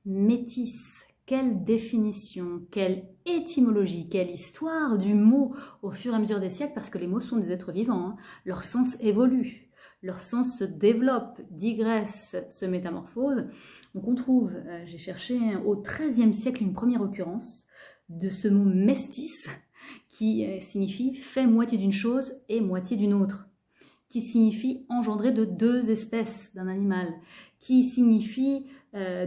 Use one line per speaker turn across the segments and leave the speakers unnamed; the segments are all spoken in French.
Métis, quelle définition, quelle étymologie, quelle histoire du mot au fur et à mesure des siècles, parce que les mots sont des êtres vivants, hein. Leur sens évolue, leur sens se développe, digresse, se métamorphose. Donc on trouve, j'ai cherché au XIIIe siècle une première occurrence de ce mot mestis, qui signifie fait moitié d'une chose et moitié d'une autre, qui signifie engendré de deux espèces d'un animal, qui signifie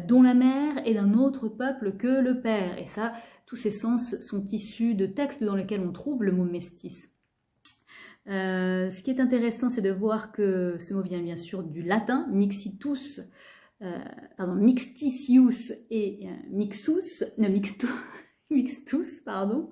dont la mère est d'un autre peuple que le père. Et ça, tous ces sens sont issus de textes dans lesquels on trouve le mot mestis. Ce qui est intéressant, c'est de voir que ce mot vient bien sûr du latin, mixitus, mixtitius et mixtus, pardon,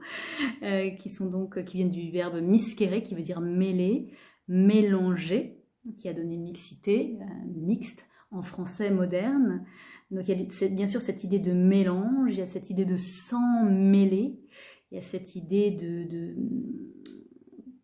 qui viennent du verbe miscere, qui veut dire mêler, mélanger, qui a donné mixité, mixte, en français moderne. Donc il y a bien sûr cette idée de mélange, il y a cette idée de sang mêlé, il y a cette idée de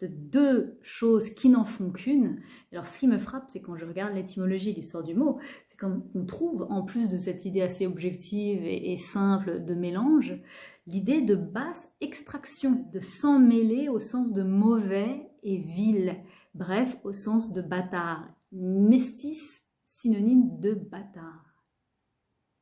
deux choses qui n'en font qu'une. Alors ce qui me frappe, c'est quand je regarde l'étymologie, l'histoire du mot, c'est qu'on trouve, en plus de cette idée assez objective et simple de mélange, l'idée de basse extraction, de sang mêlé au sens de mauvais et vil, bref, au sens de bâtard. Mestis, synonyme de bâtard.